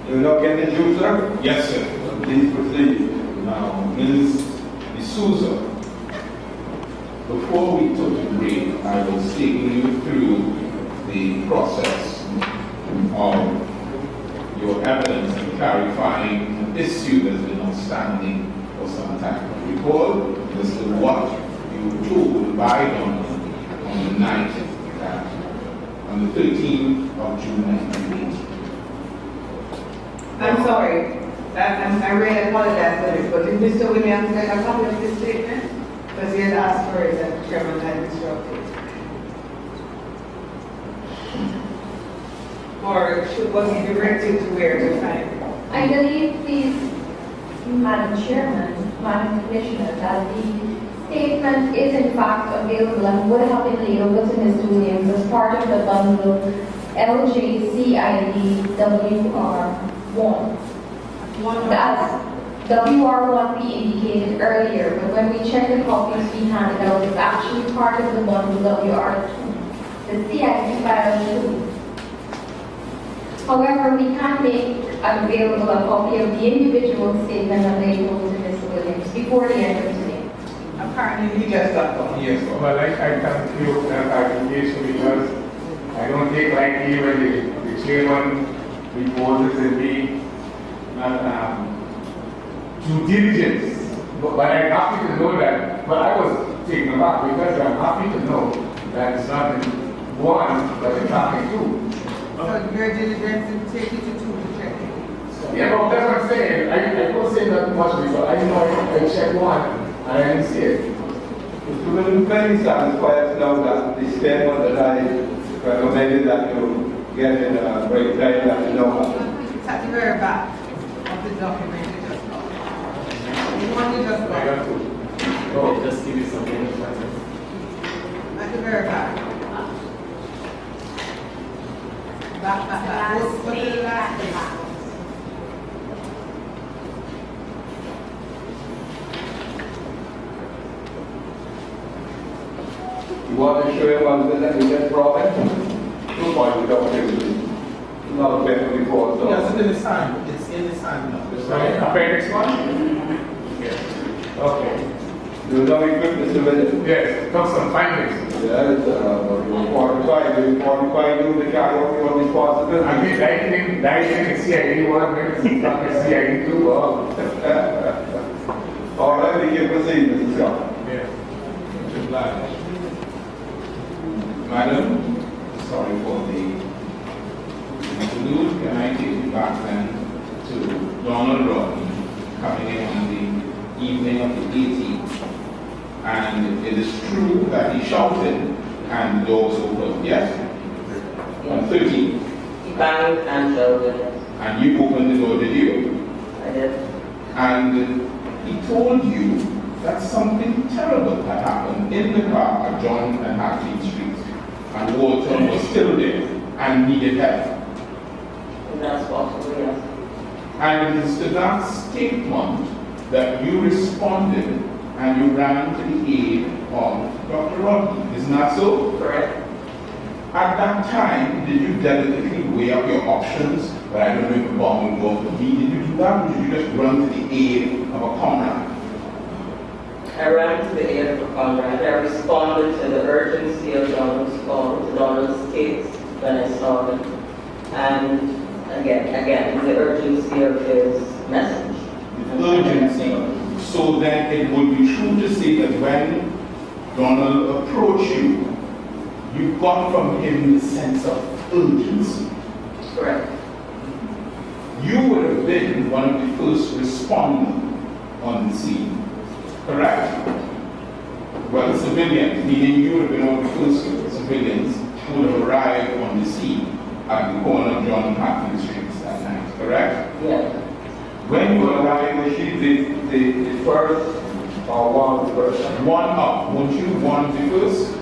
You know, get the juice, sir? Yes, sir. Please proceed. Now, Ms. D'Souza, before we took the break, I was taking you through the process of your evidence and clarifying an issue that's been outstanding for some time. Recall as to what you were told by Donald on the night that, on the 13th of June 1980. I'm sorry. I really apologize for this, but did Mr. Williams make a copy of this statement? Because he had asked for it and the chairman had instructed. Or was he directed to where to find it? I believe, please, Madam Chairman, Madam Commissioner, that the statement is in fact available and would have been laid over to Mr. Williams as part of the bundle LJCID WR1. That's WR1 we indicated earlier, but when we checked the copies we handed out, it's actually part of the bundle WR2, the CID file 2. However, we can make available a copy of the individual statement that they told to Mr. Williams before the end of today. Apparently he just got one. Yes, Well, I thank you for that clarification because I don't take lightly when the chairman reports and be not due diligence. But I'm happy to know that. But I was taken aback because I'm happy to know that it's not in one, but it's happening two. So your diligence and take it to two to check it. Yeah, but that's what I'm saying. I don't say that much because I know I checked one and I didn't see it. Mr. Williams, very satisfied now that the statement that I recommended that you get in a break time that you know. It's at the very back of the document you just got. The one you just I got. got to. Oh, just give me some minutes. At the very back. Back. Go to the last page. You want to show him one that you just brought in? 2 points without activity. Not a paper report, so. Yes, it's in the sign. It's in the sign now. Right, appendix one? Yes. Okay. You know equip Mr. Williams? Yes, comes some findings. Yeah, it's you qualify you to carry out your responsibility. I mean, dieting in CID 1 minutes, not in CID 2. Oh. All right, we can proceed, Mr. Scott. Yes. Madam, sorry for the interlude. Can I take you back then to Donald Rodney coming in on the evening of the 18th? And it is true that he shouted and the door was open, yes? On 13th. He banged and shouted. And you opened the door, did you? I did. And he told you that something terrible had happened in the car at John and Hartley Street. And Walton was still there and needed help. And that's possible, yes. And it is to that statement that you responded and you ran to the aid of Dr. Rodney. Isn't that so? Correct. At that time, did you delicately weigh up your options? But I don't know if the bomb will go for me. Did you do that, or did you just run to the aid of a comrade? I ran to the aid of a comrade. I responded to the urgency of Donald's call, to Donald's states when I saw him. And again, the urgency of his message. Urgency. So then it would be true to say that when Donald approached you, you got from him the sense of urgency. Correct. You would have been one of the first responders on the scene. Correct? Well, civilians, meaning you would have been one of the first civilians who would have arrived on the scene at the corner of John and Hartley Streets that night. Correct? Yes. When you arrived, was she the first or one of the first? One up. Weren't you one of the first?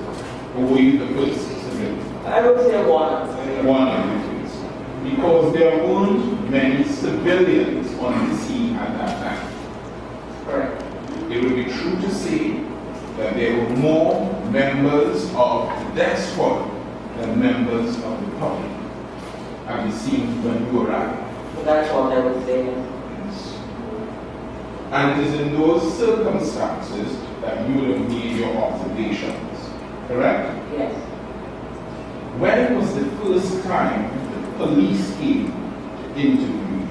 Or were you the first civilian? I would say one. One of the first. Because there weren't many civilians on the scene at that time. Correct. It would be true to say that there were more members of the death squad than members of the public at the scene when you arrived. That's what I would say. Yes. And it is in those circumstances that you would have made your observations, correct? Yes. When was the first time the police came to interview you?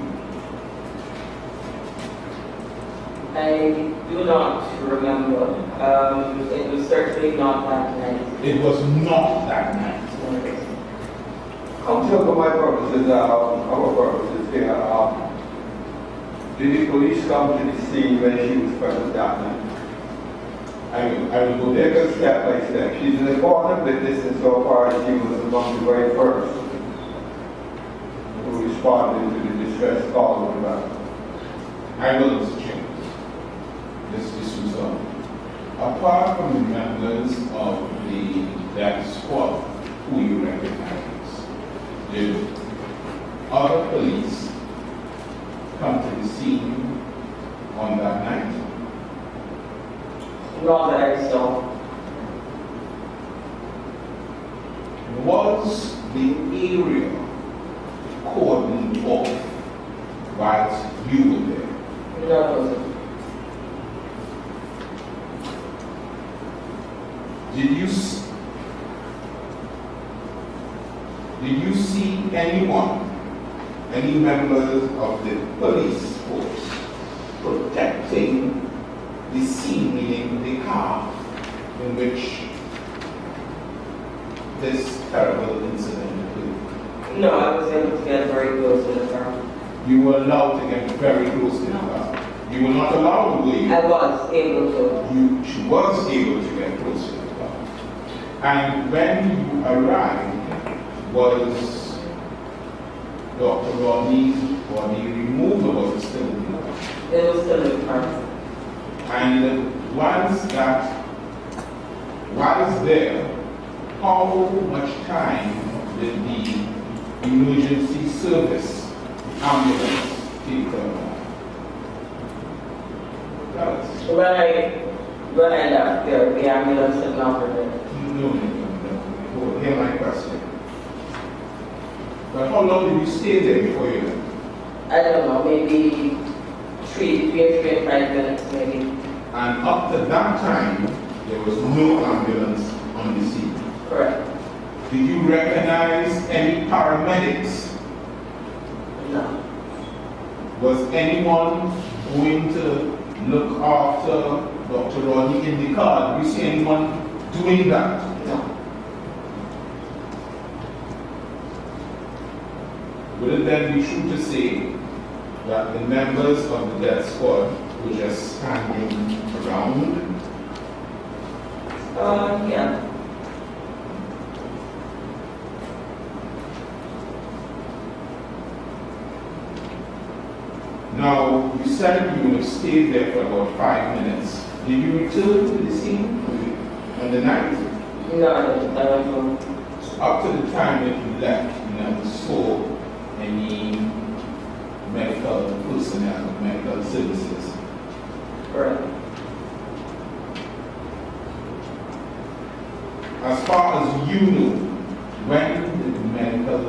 I do not remember. It was certainly not that night. It was not that night. Council, for my purposes, our purposes here, did the police come to the scene when she was present that night? I will go Take there. it step by step. She's an important witness insofar as she was among the very first who responded to the distress call of the battle. I will, Mr. Chairman. This was apart from the members of that squad who you recognize, did other police come to the scene on that night? Not that I saw. Was the area cordoned off whilst you were there? No, it wasn't. Did you see anyone, any members of the police force protecting the scene, meaning the car in which this terrible incident occurred? No, I was able to get very close to the car. You were allowed to get very close to the car. You were not allowed, were you? I was able to. She was able to get close to the car. And when you arrived, was Dr. Rodney removed or was it still in the car? It was still in the car. And once there, how much time did the emergency service ambulance take her? When I left there, the ambulance had not arrived. No. Hear my question. But how long did you stay there before you left? I don't know, maybe between 3 and 5 minutes, maybe. And up to that time, there was no ambulance on the scene. Correct. Did you recognize any paramedics? No. Was anyone going to look after Dr. Rodney in the car? Did you see anyone doing that? No. Would it then be true to say that the members of the death squad were just standing around? Yeah. Now, you said you would have stayed there for about 5 minutes. Did you return to the scene on the night? No, I didn't. I went home. Up to the time that you left, you never saw any medical personnel, medical services. Correct. As far as you know, when did the medical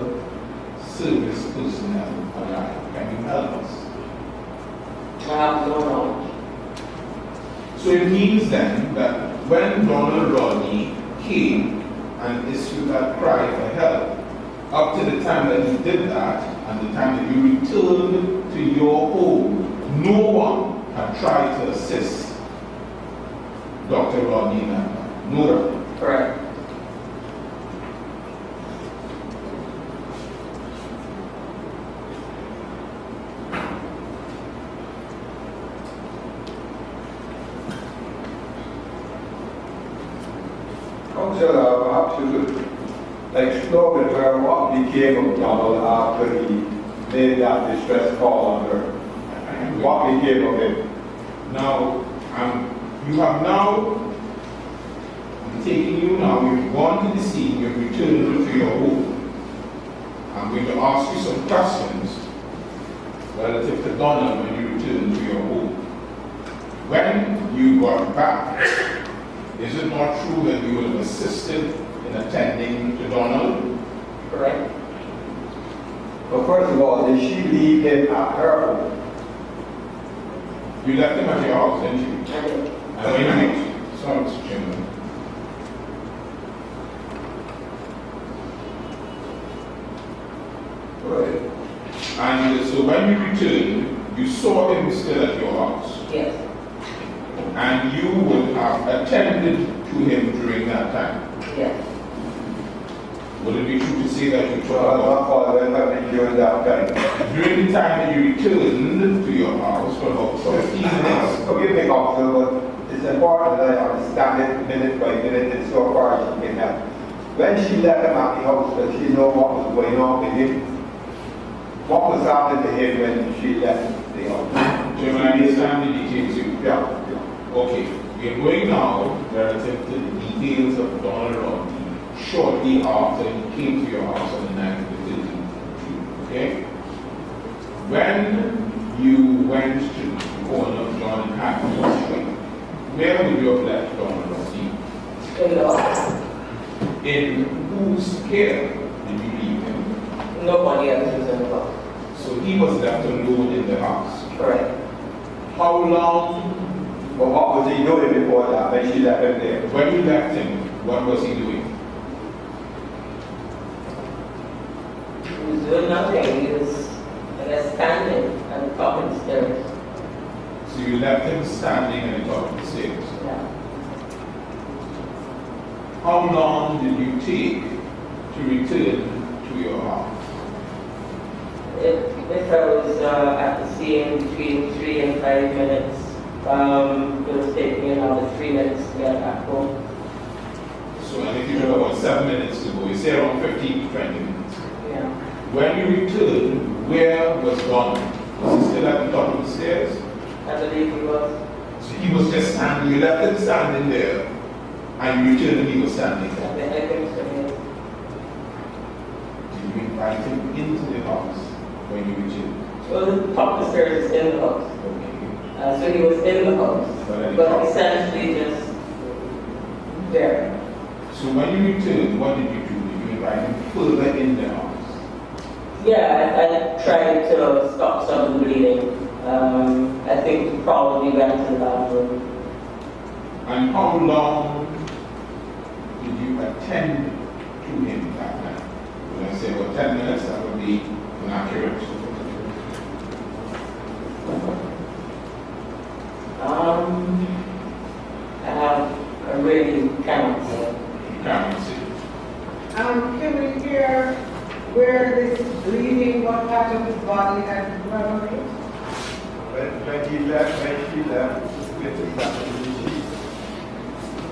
service personnel arrive? Can you help us? I have no knowledge. So it means then that when Donald Rodney came and issued that cry for help, up to the time that he did that and the time that you returned to your home, no one had tried to assist Dr. Rodney in that time. No one. Correct. Council, perhaps you could explore with her what became of Donald after he made that distress call on her. What became of him? Now, you have now, I'm taking you now, you've gone to the scene, you've returned to your home. I'm going to ask you some questions relative to Donald when you return to your home. When you got back, is it not true that you would have assisted in attending to Donald? Correct. But first of all, did she leave him at her home? You left him at your house, didn't you? I did. And when you reached, sorry, Mr. Chairman. Right. And so when you returned, you saw him still at your house. Yes. And you would have attended to him during that time. Yes. Would it be true to say that you So told I'm about not following her during that time. during the time that you returned to your house for about 15 minutes? Forgive me, officer, but it's important that I understand it minute by minute and so far as she can help. When she left him at the house, does she know what was going on with him? What was happening to him when she left the house? Chairman, I understand the details you. Yeah. Okay, we are going now relative to the details of Donald Rodney shortly after he came to your house on the night of the 13th of June, okay? When you went to the corner of John and Hackney Street, where would you have left Donald Rodney? In the office. In whose care did you leave him? Nobody else was in the house. So he was left alone in the house. Correct. How long, But what was he doing before that, when she left him there? when you left him, what was he doing? He was doing nothing. He was, I guess, standing at the top of the stairs. So you left him standing at the top of the stairs. Yeah. How long did you take to return to your house? If I was at the scene between 3 and 5 minutes, it was taking me another 3 minutes to get back home. So and if you have about 7 minutes to go, you say around 15 to 20 minutes. Yeah. When you returned, where was Ron? Was he still at the top of the stairs? I believe he was. So he was just standing, you left him standing there, and you returned and he was standing I there. think so, yes. Did you invite him into the house when you returned? Well, the top of the stairs is in the house. Okay. So he was in the house, but essentially just there. So when you returned, what did you do? Did you invite him further in the house? Yeah, I tried to stop some of the bleeding. I think he probably went to the bathroom. And how long did you attend to him that night? When I say about 10 minutes, that would be inaccurate. I really cannot say. You can't see. Can we hear where this bleeding, what part of his body had run away? When she left, with the family, she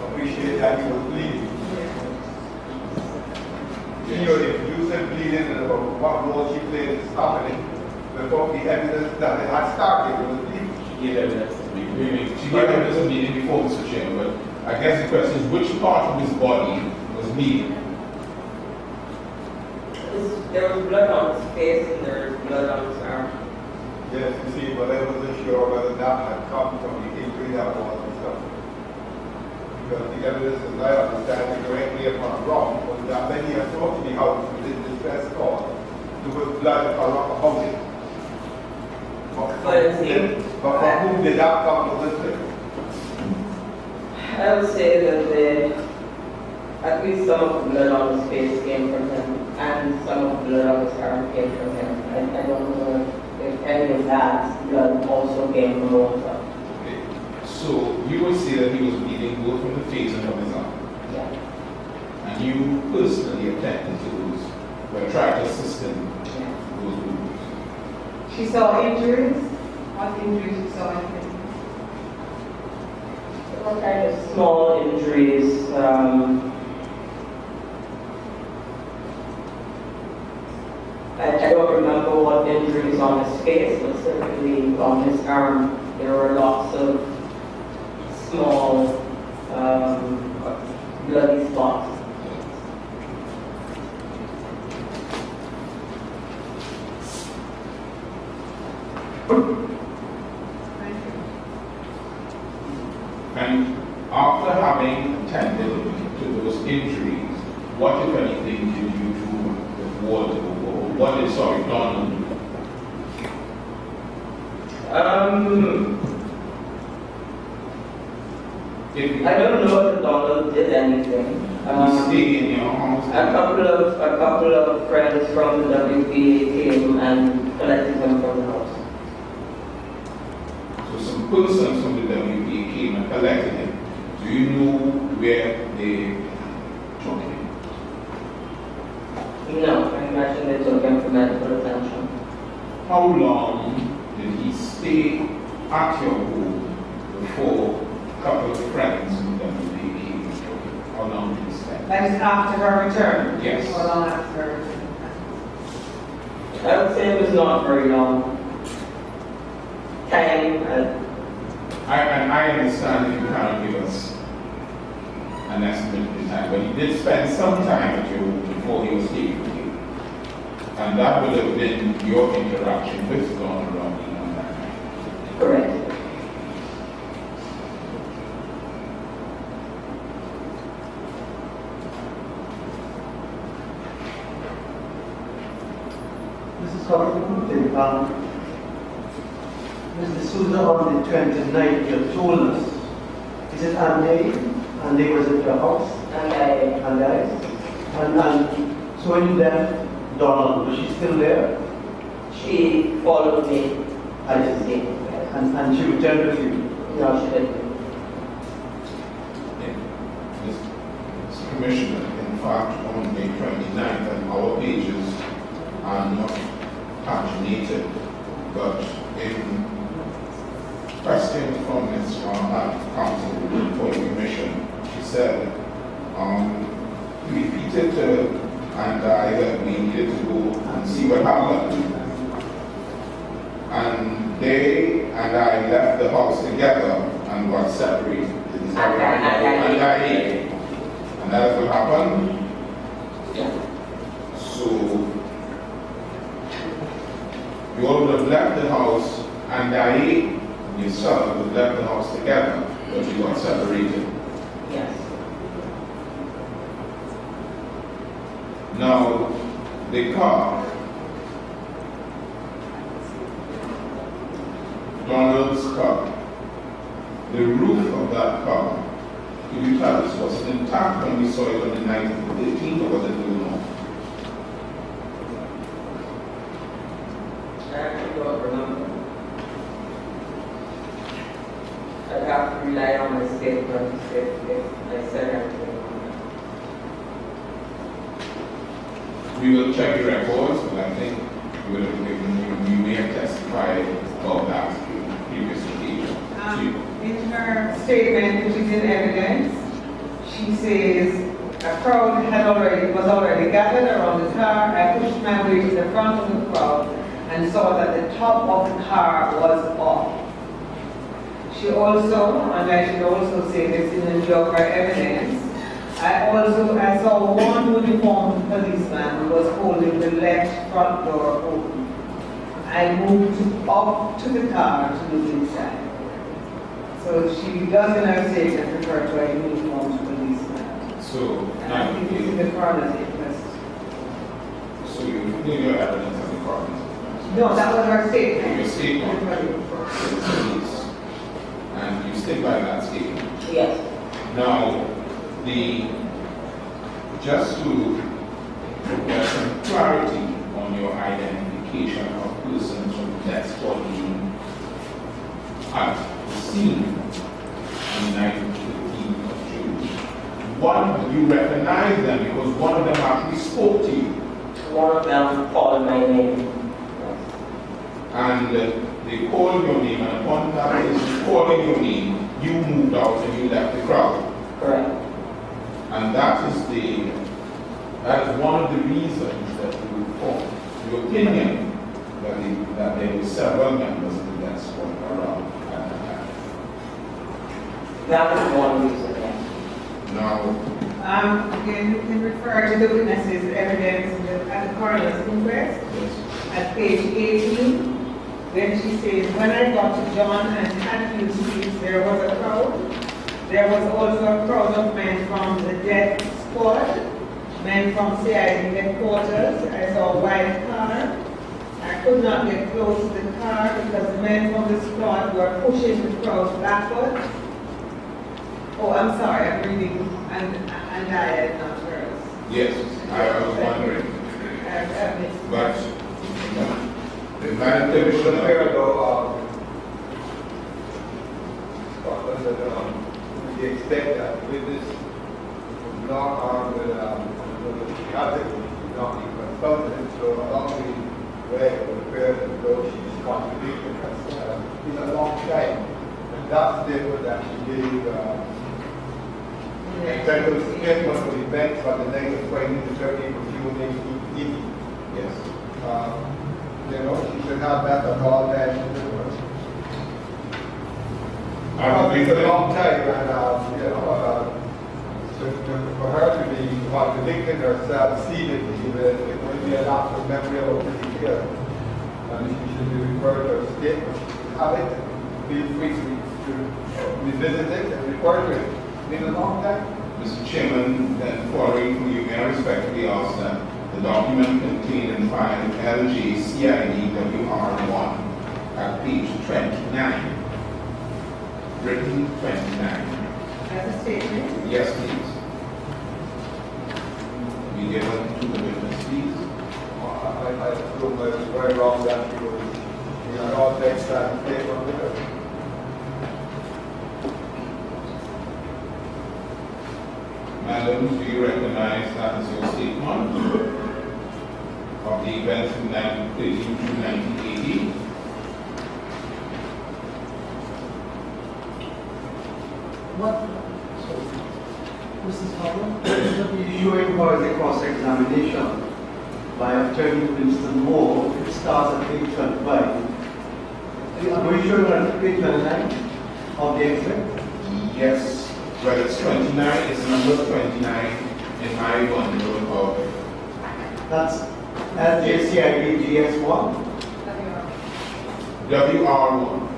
appreciated that he was bleeding. You know, if you said bleeding and about what role she played in stopping it, before the evidence that it had started, it was bleeding. She gave evidence of bleeding. She gave evidence of bleeding before, Mr. Chairman, but I guess the question is which part of his body was bleeding? There was blood on his face and there was blood on his arm. Yes, you see, but I wasn't sure whether that had come from the injury that was and stuff. Because the evidence, as I understand it, correct me if I'm wrong, was that when he approached the house with his distress call, there was blood around the house. But from whom did that come to this thing? I would say that at least some of the blood on his face came from him and some of the blood on his arm came from him. I don't know if any of that blood also came from Walter. Okay. So you would say that he was bleeding both from the face and from his arm. Yeah. And you personally attended to those, well, tried to assist him Yeah. those wounds. She saw injuries. What injuries she saw in him? What kind of small injuries? I don't remember what injuries on his face, but certainly on his arm there were lots of small bloody spots. Thank you. And after having attended to those injuries, what, if anything, did you do with Walter? Or what did, Donald If I don't know if Donald did anything. you stay in your house, A couple of friends from the WPA came and collected him from the house. so some persons from the WPA came and collected him. Do you know where they took him? No, I imagine they took him for medical attention. How long did he stay at your home before a couple of friends from the WPA came and took him? How long did he spend? That is after her return? Yes. How long after her return? I would say it was not very long. Time, I understand if you can't give us an estimate of the time, but he did spend some time at your home before he was taken with you. And that would have been your interaction with Donald Rodney on that night. correct. This is how it would think. Mr. Souza, on the 29th, you told us, is it Andy? Andy was at your house? And so when you left Donald, was she still there? She followed me. I see. And she returned with you? No, she didn't. Mr. Commissioner, in fact, on May 29th, and our pages are not paginated, but in questions from Ms. Council for the Commission, she said, we repeated to and I that we needed to go and see what happened. And they and I left the house together and got separated. And that is what happened. So you all would have left the house and I yourself would have left the house together, but you got separated. Yes. Now, the car, Donald's car, the roof of that car, could you tell us, was it intact when we saw it on the night of the 13th, or was it blown off? I actually don't remember. I'd have to rely on my statement if I said anything. We will check the records, but I think you would have given, you may have testified about that previous occasion. In her statement, which is in evidence, she says a crowd was already gathered around the car. I pushed my way to the front of the crowd and saw that the top of the car was off. She also, and I should also say this in the job for evidence, I saw one uniformed policeman who was holding the left front door open. I moved up to the car to look inside. So she does in her statement refer to a uniformed policeman. So, And I think it's in the coroner's inquest. so you need your evidence of the coroner's inquest. No, that was her statement. Your statement. And you stick by that statement. Yes. Now, just to get some clarity on your identification of persons from the death squad team at the scene on the night of the 15th of June, one, you recognize them because one of them actually spoke to you. One of them called my name. And they called your name, and upon that person calling your name, you moved out and you left the crowd. Correct. And that is one of the reasons that you formed your opinion that there were several members of the death squad around at the time. That was one reason, yes. Now, Again, you can refer to the witnesses' evidence at the coroner's inquest yes, at page 18, when she says, when I got to John and Hatfield Street, there was a crowd. There was also a crowd of men from the death squad, men from CID headquarters. I saw a white car, a could not get close to the car because the men from the squad were pushing the crowd backward. Oh, I'm sorry, I'm reading, and I not girls. Yes, I was wondering. But, the Madam It was Commissioner, fair though, we expect that witness was not armed with the object, was not being consulted, so along the way, it would appear as though she's contradicting herself. It's a long time, and that's the statement that she gave, technical statement of events for the next 20 to 30 few days. yes, You know, she should have that at all times. It's a long time, and, you know, for her to be contradicting herself seemingly, it would be a lapse of memory of a pretty clear. And she should be referred to her statement. Have it, feel free to revisit it and refer to it. It's been a long time. Mr. Chairman, then following from you, may I respectfully ask that the document contained in file LJCID WR1 at page 29, written 29. As a statement, Yes, please. Be given to the witness, please. I assume that it's very wrong that she was, you know, all next time statement with her. Madam, do you recognize that as your statement of the events from 1930 to 1980? What? Mrs. Howard? You inquire the cross-examination by Attorney Winston Moore. It starts at page 25. Are you sure that's page 29 of the excerpt? Yes. Well, it's 29, it's number 29 in my bundle of That's LJCID GS1. WR1.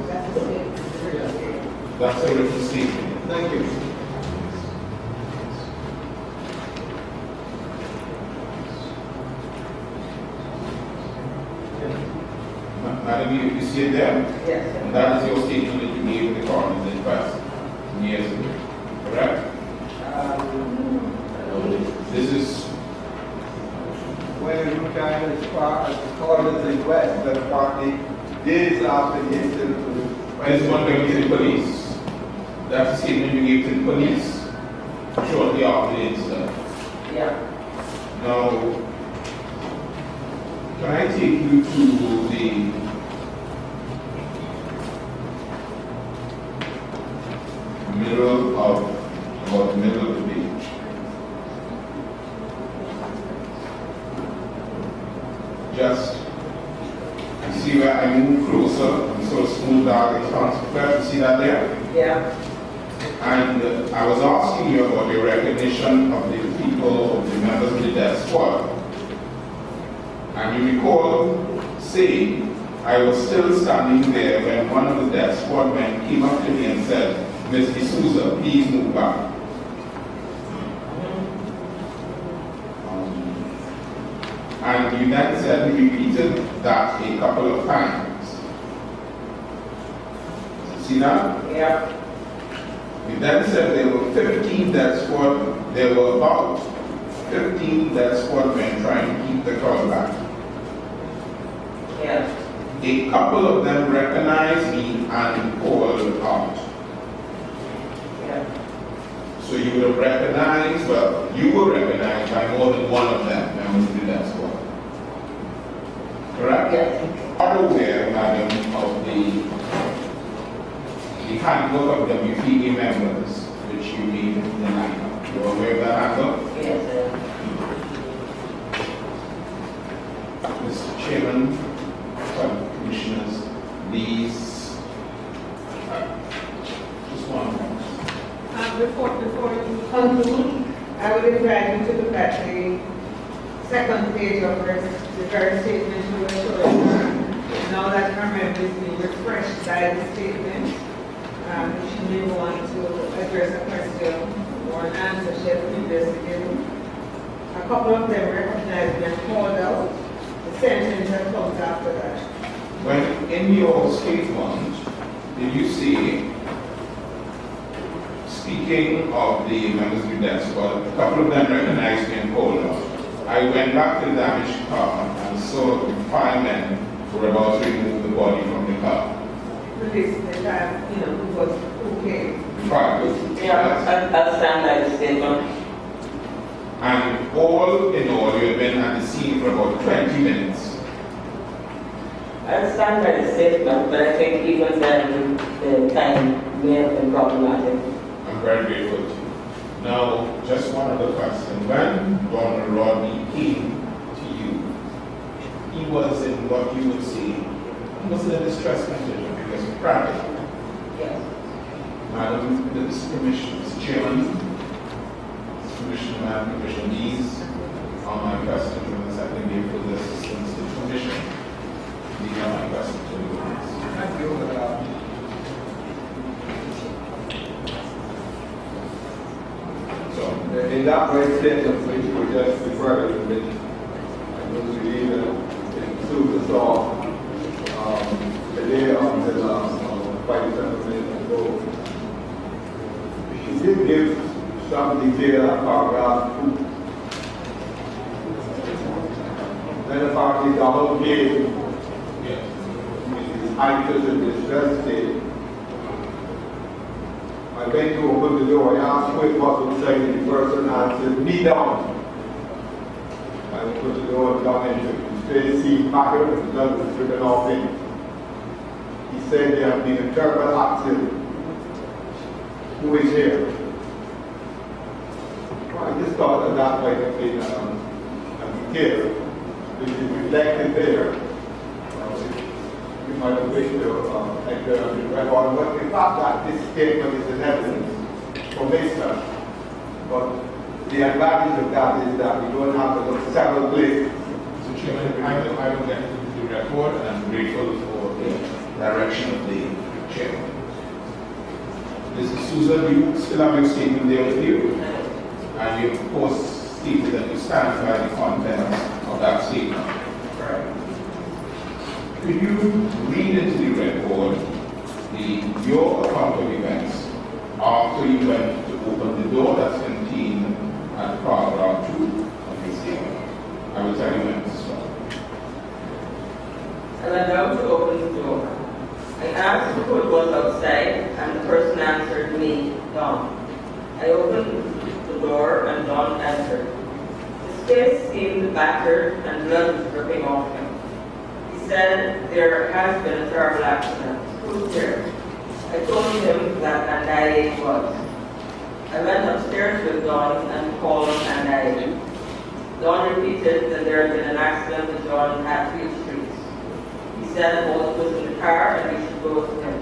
that's a statement. That's a written statement. Thank you. Madam, you see it there? Yes, And that is your statement that you gave the coroner's inquest some years ago, correct? This is, When you look at it as far as the coroner's inquest, that partly days after the incident. this one going to the police. That's the statement you gave to the police shortly after the incident. yeah. Now, can I take you to the middle of, about the middle of the page? Just, you see where I move closer, and so smooth out the transfer, you see that there? Yeah. And I was asking you about your recognition of the people, of the members of the death squad. And you recall saying, I was still standing there when one of the death squad men came up to me and said, Ms. D'Souza, please move back. And you then said you repeated that a couple of times. See that? Yeah. You then said there were 15 death squad, there were about 15 death squad men trying to keep the crowd back. Yeah. A couple of them recognized me and called out. Yeah. So you would have recognized, well, you were recognized by more than one of them members of the death squad. Correct? Yes. Are you aware, madam, of the handbook of WPA members which you made in the lineup? You're aware of that handbook? Yes. Mr. Chairman, Commissioners, these, just one moment. Before you conclude, I would invite you to look at the second page of the very statement you were showing her. Now that her memory is being refreshed by the statement, she may want to address a question or an answer she has previously given. A couple of them recognized and called out. The sentence that comes after that. When in your statement, did you say, speaking of the members of the death squad, a couple of them recognized me and called out. I went back to the damaged car and saw the firemen were about to remove the body from the car. Police, the time, who was okay. Yeah, I'll stand by the statement. And all in all, you had been at the scene for about 20 minutes. I'll stand by the statement, but I think even then the time may have been problematic. I'm very grateful to you. Now, just one other question. When Donald Rodney came to you, he was in what you would say, he was in a distress condition because of private. Yes. Madam, this commission, Mr. Chairman, Commissioner, Madam Commissioner, these are my questions, and the second give for the assistance to the commission. These are my questions to the witness. Thank you. So, In that very sentence which we just referred to, which I don't believe it suits us all, the day until 5-7 minutes ago, she did give some detail at paragraph 2. Then the party Donald gave, which is anxious in distress state. I went to open the door. I asked who it was outside, and the person answered, "Me down." I opened the door and down into his face, see packer with blood was dripping off him. He said there had been a terrible accident. Who is here? Well, I just thought that might have been a detail which is reflected there. You might have wished to enter the record, but the fact that this statement is an evidence for Mr. But the advantage of that is that we don't have to look several places. Mr. Chairman, I will get into the record, and I'm grateful for the direction of the chairman. Mrs. Souza, do you still have your statement there with you? And you, of course, stated that you stand by the contents of that statement. Right. Could you read into the record your account of events after you went to open the door that's contained at paragraph 2 of your statement? I will tell you when to stop. I went down to open the door. I asked who it was outside, and the person answered me, Don. I opened the door, and Don entered. His face seemed battered, and blood was dripping off him. He said, "There has been a terrible accident. Who's there?" I told him that Andaye was. I went upstairs with Don and called Andaye. Don repeated that there had been an accident with John in Hatfield Streets. He said Walt was in the car and we should go with him.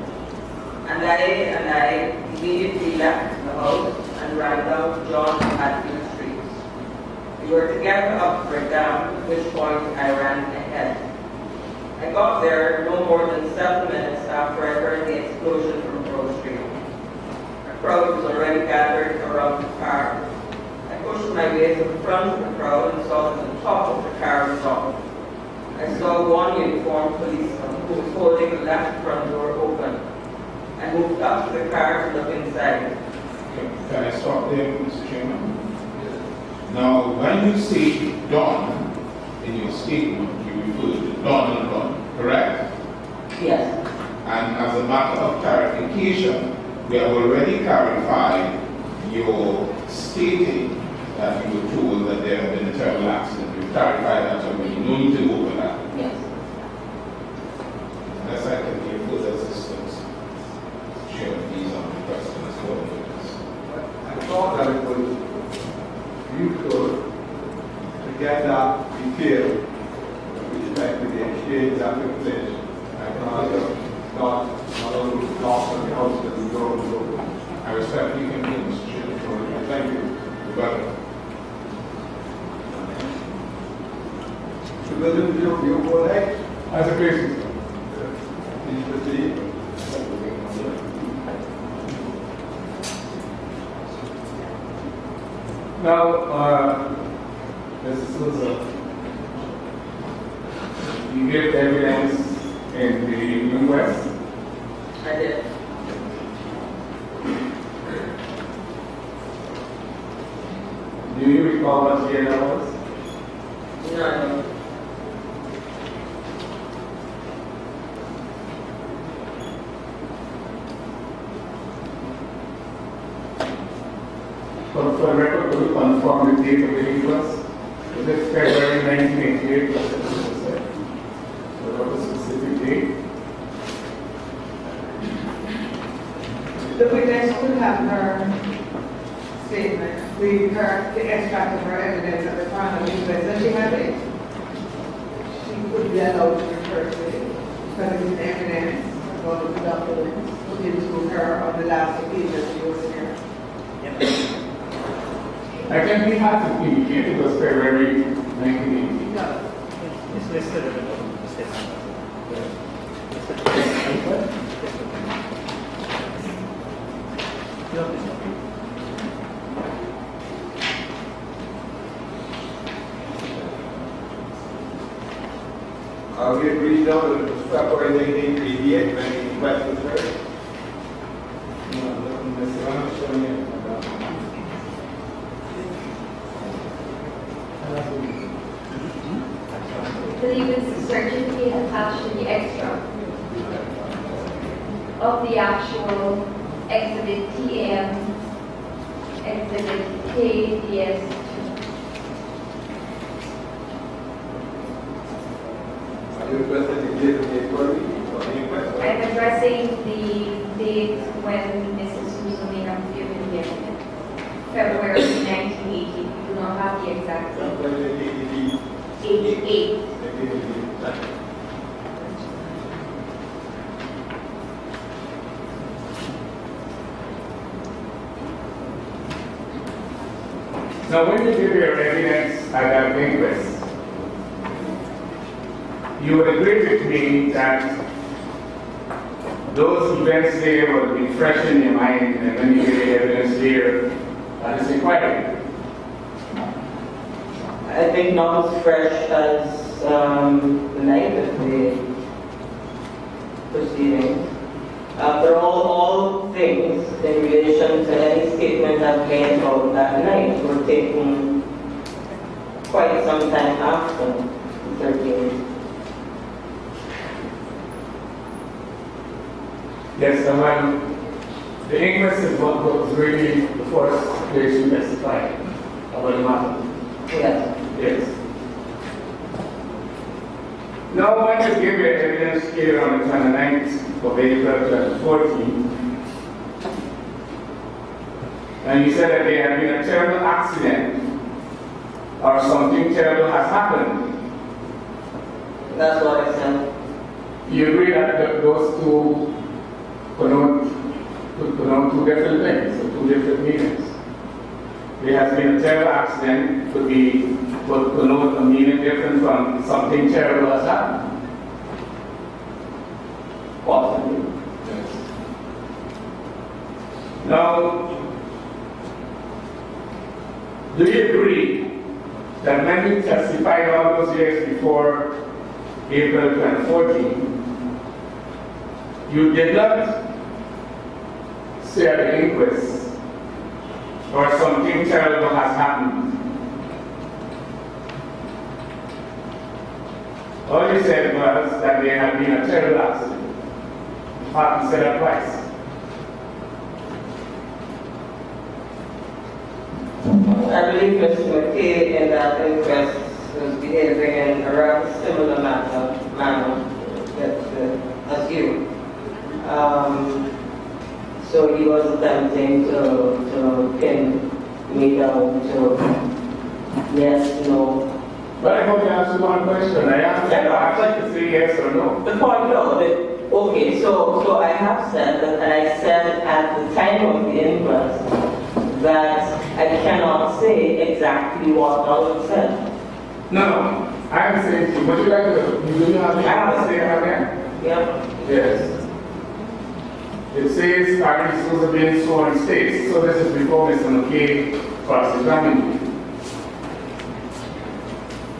Andaye and I immediately left the house and ran down to John in Hatfield Streets. We were together up for down, at which point I ran ahead. I got there no more than 7 minutes after I heard the explosion from Grove Street. A crowd was already gathered around the car. I pushed my way to the front of the crowd and saw that the top of the car was off. I saw one uniformed policeman who was holding the left front door open. I moved up to the car to look inside. Can I stop there, Mr. Chairman? Now, when you say Don in your statement, you refer to Don and Don, correct? Yes. And as a matter of clarification, we have already clarified your stating that you were told that there had been a terrible accident. We've clarified that already. No need to go over that. Yes. Unless I can give further assistance, share these on the questions for the witness. I thought that it was useful to get that detail with respect to the exchange that took place. Not only lost on the house that we go and go. I respect you can hear, Mr. Chairman. Thank you. You're welcome. So, William, you go next. As a basis. Please proceed. Now, Mrs. Souza, in the inquest? I did. Do you recall what year that was? No, I don't. For the record, could you confirm the date of the inquest? Was it February 1988? Was it? What was the specific date? The witness could have her statement, the extract of her evidence at the time of the inquest, and she had it. She could be allowed to refer to it, because it is evidence about the documents put into her on the last occasion she was here. I can be hard to indicate it was February 1980. No. It's listed in the statement. You have this one? We agreed now that it was February 1988 when the inquest was heard. I believe it's the certificate attached to the extra of the actual exhibit TM, exhibit KDS. Are you requesting the date of the inquiry or the inquest? I'm addressing the date when Mrs. Susan may have given the evidence. February 1980. We do not have the exact date. February 88. 1988. Now, when you give your evidence at that inquest, you would agree with me that those events there will be fresh in your mind and when you give the evidence here at this inquiry. I think not as fresh as the night of the proceedings. They're all things in relation to any statement I've made about that night were taken quite some time after the 13th. Yes, and when the inquest is what was really the first place you testified about the matter. Yes. Yes. Now, when you give your evidence here on the 29th of April 2014, and you said that there had been a terrible accident or something terrible has happened, That's what I said. you agree that those two connote two different things, or two different meanings. There has been a terrible accident could connote a meaning different from something terrible has happened. Possibly. Yes. Now, do you agree that when you testified all those years before April 2014, you did not say at the inquest or something terrible has happened? All you said was that there had been a terrible accident. In fact, you said that twice. I believe Mr. McKay in that inquest was behaving in a rather similar manner as you. So he was attempting to pin me down to yes, no. But I want to ask you one question. I asked you to say yes or no. The point no, okay, so I have said that, and I said at the time of the inquest that I cannot say exactly what Donald said. No, I'm saying to you, would you like to, do you have to say it again? Yeah. Yes. It says, Cardi Souza being sworn states, so this is before Mr. McKay cross-examined you.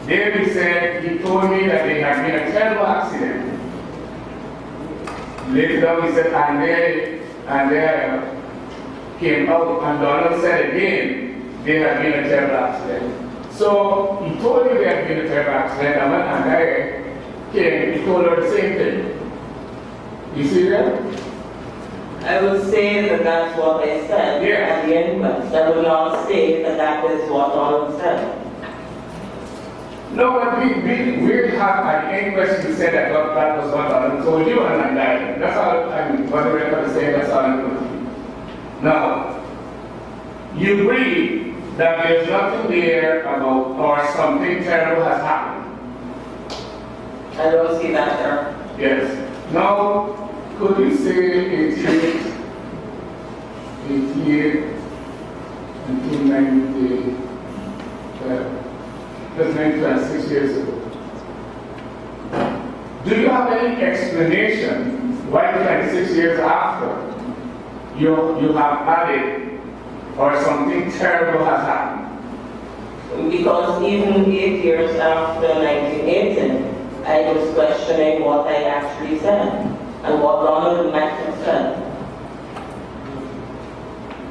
There he said, he told me that there had been a terrible accident Later on, he said, and there came out, and Donald said again, there had been a terrible accident. So he told you there had been a terrible accident, and when Andrea came, he told her the same thing. You see that? I would say that that's what I said at the inquest. I would not state that that is what Donald said. No, but we have an inquest, you said that that was what Donald told you, and that's all I'm what the record is saying, that's all I'm going to do. Now, you agree that there's nothing there about or something terrible has happened. I don't see that there. Yes. Now, could you say 88, 1990, that's 26 years ago. Do you have any explanation why 26 years after you have added or something terrible has happened? Because even 8 years after 1980, I was questioning what I actually said and what Donald might have said.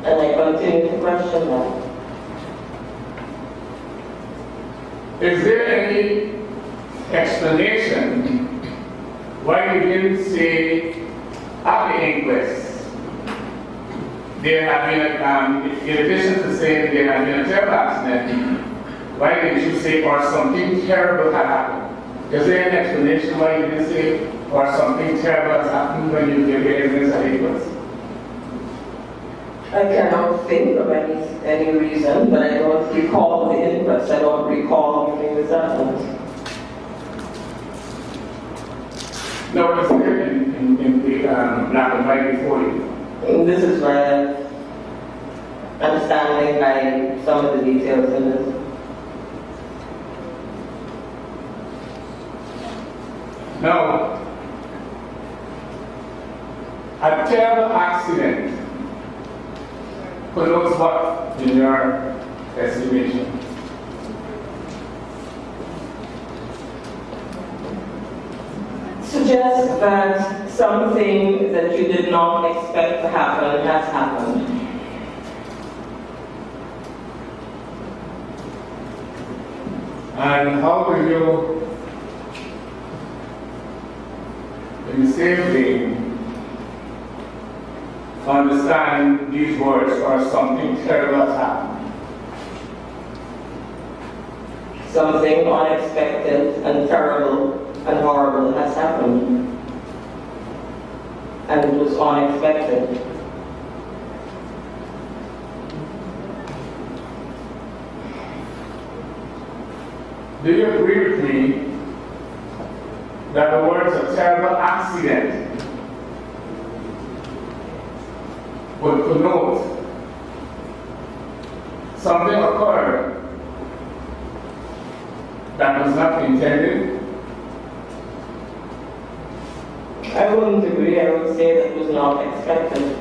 And I continue to question that. Is there any explanation why you didn't say at the inquest there had been in addition to saying there had been a terrible accident, why didn't you say or something terrible had happened? Is there an explanation why you didn't say or something terrible has happened when you gave your evidence at the inquest? I cannot think of any reason, but I don't recall the inquest. I don't recall giving this evidence. No, it's there in the black and white before you. And this is where I'm standing by some of the details in this. Now, a terrible accident connotes what in your estimation? Suggests that something that you did not expect to happen has happened. And how will you, in the same vein, understand these words or something terrible has happened? Something unexpected and terrible and horrible has happened. And it was unexpected. Do you agree with me that the words a terrible accident would connote something occurred that was not intended? I wouldn't agree. I would say that was not expected.